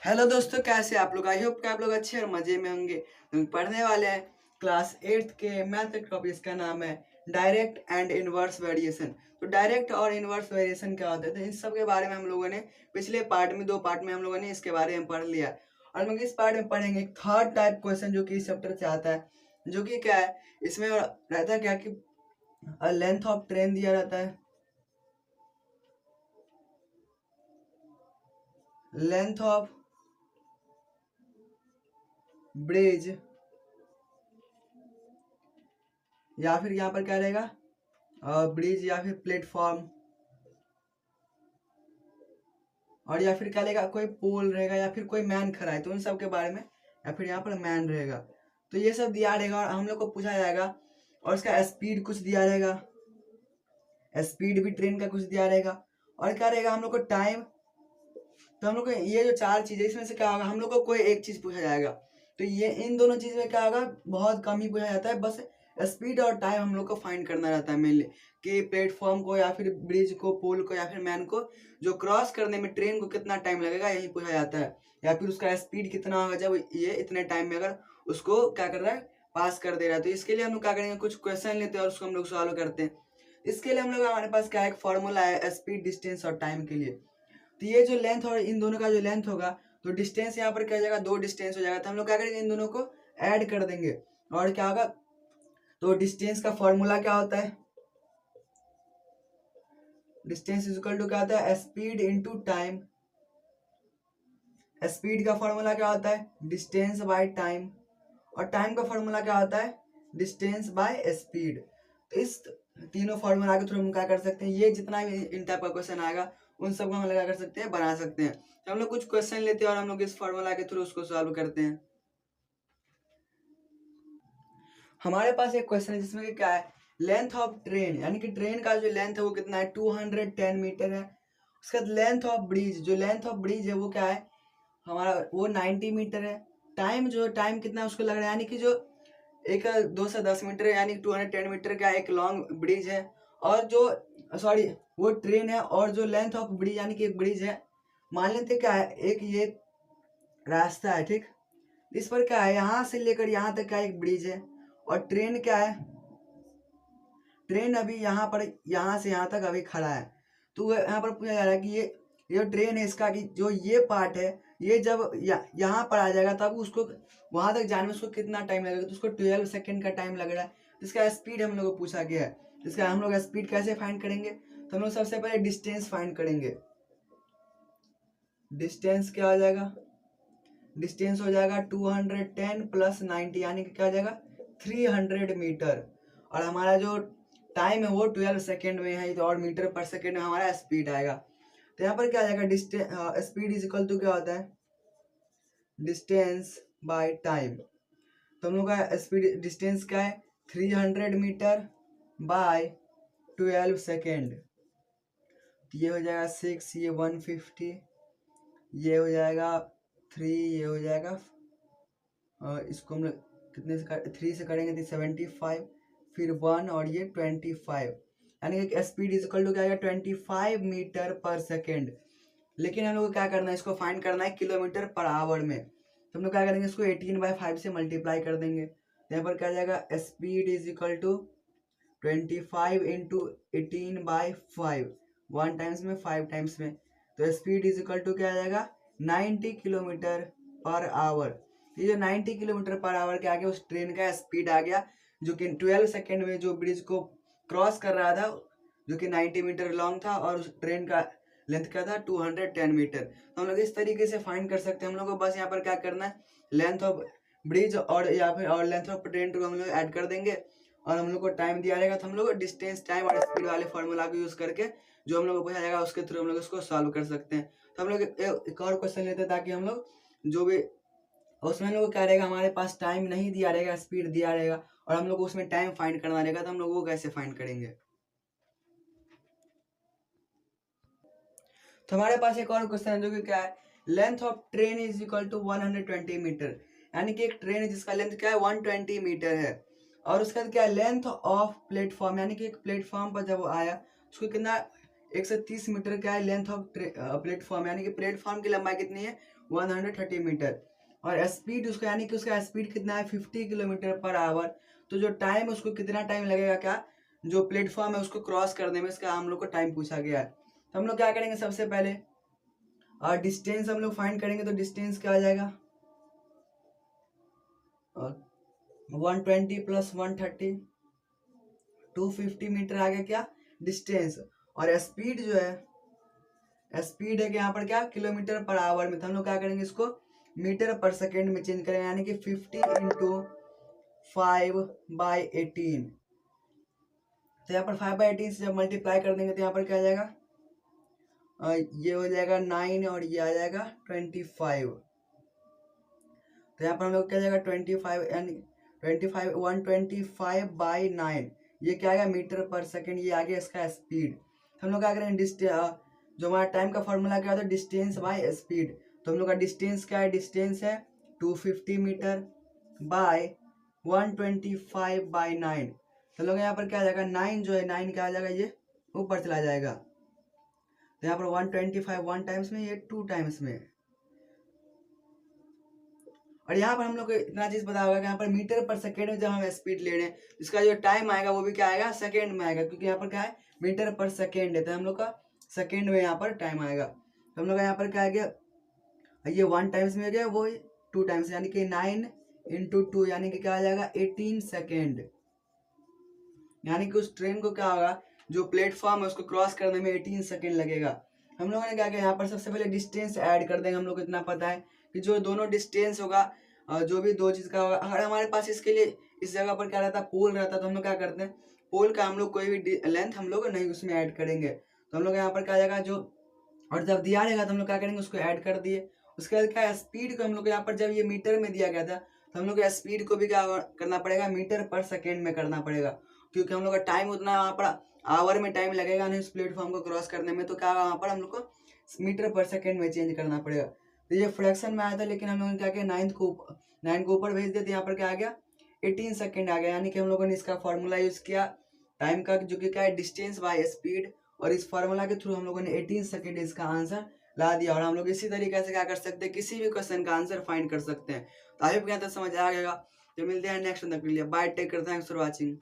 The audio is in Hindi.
हेलो दोस्तों, कैसे आप लोग? आई होप कि आप लोग अच्छे और मजे में होंगे। हम पढ़ने वाले हैं क्लास 8th के मैथ का टॉपिक। इसका नाम है डायरेक्ट एंड इनवर्स वेरिएशन। तो डायरेक्ट और इनवर्स वेरिएशन क्या होता है, तो इन सब के बारे में हम लोगों ने पिछले पार्ट में, 2 पार्ट में हम लोगों ने इसके बारे में पढ़ लिया। और हम लोग इस पार्ट में पढ़ेंगे एक थर्ड टाइप क्वेश्चन जो कि इस चैप्टर से आता है, जो कि क्या है, इसमें रहता है क्या कि लेंथ ऑफ ट्रेन दिया रहता है, लेंथ ऑफ ब्रिज, या फिर यहाँ पर क्या रहेगा, ब्रिज या फिर प्लेटफॉर्म, और या फिर क्या रहेगा, कोई पोल रहेगा या फिर कोई मैन खड़ा है, तो उन सब के बारे में, या फिर यहाँ पर मैन रहेगा। तो ये सब दिया रहेगा और हम लोग को पूछा जाएगा, और इसका स्पीड कुछ दिया रहेगा, स्पीड भी ट्रेन का कुछ दिया रहेगा, और क्या रहेगा हम लोग को टाइम। तो हम लोग को ये जो 4 चीजें, इसमें से क्या होगा, हम लोग को कोई एक चीज पूछा जाएगा। तो ये इन दोनों चीज में क्या होगा, बहुत कम ही पूछा जाता है। बस स्पीड और टाइम हम लोग को फाइंड करना रहता है मेनली, कि प्लेटफॉर्म को या फिर ब्रिज को, पोल को या फिर मैन को जो क्रॉस करने में ट्रेन को कितना टाइम लगेगा, यही पूछा जाता है। या फिर उसका स्पीड कितना होगा जब ये इतने टाइम में अगर उसको क्या कर रहा है, पास कर दे रहा है। तो इसके लिए हम लोग क्या करेंगे, कुछ क्वेश्चन लेते हैं और उसको हम लोग सॉल्व करते हैं। इसके लिए हम लोग, हमारे पास क्या एक फॉर्मूला है स्पीड, डिस्टेंस और टाइम के लिए। तो ये जो लेंथ और इन दोनों का जो लेंथ होगा, तो डिस्टेंस यहाँ पर क्या हो जाएगा, 2 डिस्टेंस हो जाएगा। तो हम लोग क्या करेंगे, इन दोनों को ऐड कर देंगे और क्या होगा, तो डिस्टेंस का फॉर्मूला क्या होता है, डिस्टेंस इज इक्वल टू क्या होता है, स्पीड इनटू टाइम। स्पीड का फॉर्मूला क्या होता है, डिस्टेंस बाय टाइम, और टाइम का फॉर्मूला क्या होता है, डिस्टेंस बाय स्पीड। तो इस तीनों फॉर्मूला के थ्रू हम क्या कर सकते हैं, ये जितना भी इन टाइप का क्वेश्चन आएगा उन सबको हम क्या कर सकते हैं, बना सकते हैं। तो हम लोग कुछ क्वेश्चन लेते हैं और हम लोग इस फॉर्मूला के थ्रू उसको सॉल्व करते हैं। हमारे पास एक क्वेश्चन है जिसमें कि क्या है, लेंथ ऑफ ट्रेन, यानी कि ट्रेन का जो लेंथ है वो कितना है, 210 मीटर है। उसके बाद लेंथ ऑफ ब्रिज, जो लेंथ ऑफ ब्रिज है वो क्या है हमारा, वो 90 मीटर है। टाइम, जो टाइम कितना है उसको लग रहा है, यानी कि जो एक 210 मीटर है, यानी 210 मीटर का एक लॉन्ग ब्रिज है। और जो, सॉरी, वो ट्रेन है, और जो लेंथ ऑफ ब्रिज यानी कि एक ब्रिज है, मान लेते क्या है, एक ये रास्ता है, ठीक। इस पर क्या है, यहाँ से लेकर यहाँ तक का एक ब्रिज है, और ट्रेन क्या है, ट्रेन अभी यहाँ पर, यहाँ से यहाँ तक अभी खड़ा है। तो यहाँ पर पूछा जा रहा है कि ये जो ट्रेन है इसका, कि जो ये पार्ट है, ये जब यहाँ पर आ जाएगा तब उसको वहां तक जाने में उसको कितना टाइम लगेगा, तो उसको 12 सेकेंड का टाइम लग रहा है। तो इसका स्पीड हम लोग को पूछा गया है। इसका हम लोग स्पीड कैसे फाइंड करेंगे, तो हम लोग सबसे पहले डिस्टेंस फाइंड करेंगे। डिस्टेंस क्या हो जाएगा, डिस्टेंस हो जाएगा 210 प्लस 90, यानी कि क्या हो जाएगा, 300 मीटर। और हमारा जो टाइम है वो 12 सेकेंड में है, तो और मीटर पर सेकेंड में हमारा स्पीड आएगा। तो यहाँ पर क्या आ जाएगा, distance, speed is equal to क्या होता है, डिस्टेंस बाय टाइम। तो हम लोग का स्पीड, डिस्टेंस क्या है, 300 मीटर बाय 12 सेकेंड। तो ये हो जाएगा 6, ये 150, ये हो जाएगा 3, ये हो जाएगा, इसको हम लोग कितने से 3 से करेंगे तो 75, फिर 1 और ये 25, यानी कि स्पीड इज इक्वल टू क्या आएगा, 25 मीटर पर सेकेंड। लेकिन हम लोग को क्या करना है, इसको फाइंड करना है किलोमीटर पर आवर में। तो हम लोग क्या करेंगे, इसको 18/5 से मल्टीप्लाई कर देंगे। तो यहाँ पर क्या जाएगा, speed is equal to 25 into 18/5, 1 times में 5 टाइम्स में। तो स्पीड इज इक्वल टू क्या आ जाएगा, 90 किलोमीटर पर आवर। ये जो 90 किलोमीटर पर आवर के आगे उस ट्रेन का स्पीड आ गया, जो कि 12 सेकेंड में जो ब्रिज को क्रॉस कर रहा था, जो कि 90 मीटर लॉन्ग था, और उस ट्रेन का लेंथ क्या था, 210 मीटर। तो हम लोग इस तरीके से फाइंड कर सकते हैं। हम लोग को बस यहाँ पर क्या करना है, लेंथ ऑफ ब्रिज और या फिर और लेंथ ऑफ ट्रेन को हम लोग ऐड कर देंगे, और हम लोग को टाइम दिया रहेगा, तो हम लोग डिस्टेंस, टाइम और स्पीड वाले फॉर्मूला को यूज करके जो हम लोग को पूछा जाएगा उसके थ्रू हम लोग उसको सॉल्व कर सकते हैं। तो हम लोग एक और क्वेश्चन लेते हैं, ताकि हम लोग जो भी, उसमें हम लोग क्या रहेगा, हमारे पास टाइम नहीं दिया रहेगा, स्पीड दिया रहेगा, और हम लोग को उसमें टाइम फाइंड करना रहेगा। तो हम लोग वो कैसे फाइंड करेंगे। तो हमारे पास एक और क्वेश्चन है, जो कि क्या है, length of train is equal to 120 metre, यानी कि एक ट्रेन है जिसका लेंथ क्या है, 120 मीटर है। और उसका क्या है, लेंथ ऑफ प्लेटफॉर्म, यानी कि एक प्लेटफॉर्म पर जब वो आया उसको कितना, 130 मीटर क्या है लेंथ ऑफ प्लेटफॉर्म, यानी कि प्लेटफॉर्म की लंबाई कितनी है 130 मीटर। और स्पीड उसका यानी कि उसका स्पीड कितना है 50 किलोमीटर पर आवर। तो जो टाइम उसको कितना टाइम लगेगा, क्या जो प्लेटफॉर्म है उसको क्रॉस करने में, इसका हम लोग को टाइम पूछा गया है। तो हम लोग क्या करेंगे, सबसे पहले और डिस्टेंस हम लोग फाइंड करेंगे। तो डिस्टेंस क्या आ जाएगा 120 प्लस 130 250 मीटर आ गया क्या डिस्टेंस। और स्पीड जो है, स्पीड है कि यहाँ पर क्या किलोमीटर पर आवर में। तो हम लोग क्या करेंगे, इसको मीटर पर सेकेंड में चेंज करेंगे, यानी कि 50 इंटू 5/18। तो यहाँ पर 5/18 से जब मल्टीप्लाई कर देंगे तो यहाँ पर क्या आ जाएगा, ये हो जाएगा 9 और ये आ जाएगा 25। तो यहाँ पर हम लोग क्या जाएगा 25 यानी 25 125/9, ये क्या आएगा मीटर पर सेकेंड, ये आ गया इसका स्पीड। हम लोग क्या करेंगे जो हमारा टाइम का फॉर्मूला क्या होता है डिस्टेंस बाय स्पीड। तो हम लोग का डिस्टेंस क्या है, डिस्टेंस है 250 मीटर बाय 125/9। तो लोग यहाँ पर क्या आ जाएगा 9 जो है 9 क्या आ जाएगा, ये ऊपर चला जाएगा। तो यहाँ पर 125 1 टाइम्स में, ये 2 टाइम्स में। और यहाँ पर हम लोग को इतना चीज पता होगा कि यहाँ पर मीटर पर सेकेंड में जब हम स्पीड ले रहे हैं, इसका जो टाइम आएगा वो भी क्या आएगा सेकेंड में आएगा, क्योंकि यहाँ पर क्या है मीटर पर सेकेंड है। तो हम लोग का सेकेंड में यहाँ पर टाइम आएगा। तो हम लोग का यहाँ पर क्या आ गया, ये 1 टाइम्स में हो गया, वो 2 टाइम्स, यानी कि 9 इंटू 2 यानी कि क्या आ जाएगा 18 सेकेंड। यानी कि उस ट्रेन को क्या होगा, जो प्लेटफॉर्म है उसको क्रॉस करने में 18 सेकेंड लगेगा। हम लोगों ने क्या किया, यहाँ पर सबसे पहले डिस्टेंस ऐड कर देंगे। हम लोग को इतना पता है कि जो दोनों डिस्टेंस होगा, जो भी दो चीज़ का होगा, अगर हमारे पास इसके लिए इस जगह पर क्या रहता है पोल रहता है, तो हम लोग क्या करते हैं पोल का हम लोग कोई भी लेंथ हम लोग नहीं उसमें ऐड करेंगे। तो हम लोग यहाँ पर क्या जाएगा जो, और जब दिया रहेगा तो हम लोग क्या करेंगे उसको ऐड कर दिए। उसके बाद क्या स्पीड को हम लोग यहाँ पर जब ये मीटर में दिया गया था, तो हम लोग स्पीड को भी क्या करना पड़ेगा मीटर पर सेकेंड में करना पड़ेगा, क्योंकि हम लोग का टाइम उतना वहाँ पर आवर में टाइम लगेगा नहीं उस प्लेटफॉर्म को क्रॉस करने में। तो क्या वहाँ पर हम लोग को मीटर पर सेकेंड में चेंज करना पड़ेगा। तो ये फ्रैक्शन में आया था, लेकिन हम लोगों ने क्या किया 9 को ऊपर भेज दिया, तो यहाँ पर क्या आ गया 18 सेकेंड आ गया। यानी कि हम लोगों ने इसका फॉर्मूला यूज किया टाइम का, जो कि क्या है डिस्टेंस बाय स्पीड, और इस फार्मूला के थ्रू हम लोगों ने 18 सेकेंड इसका आंसर ला दिया। और हम लोग इसी तरीके से क्या कर सकते हैं, किसी भी क्वेश्चन का आंसर फाइंड कर सकते हैं। तो आई होप यहाँ तक समझ आ गया। तो मिलते हैं नेक्स्ट तक के लिए, bye, take care, thanks for watching.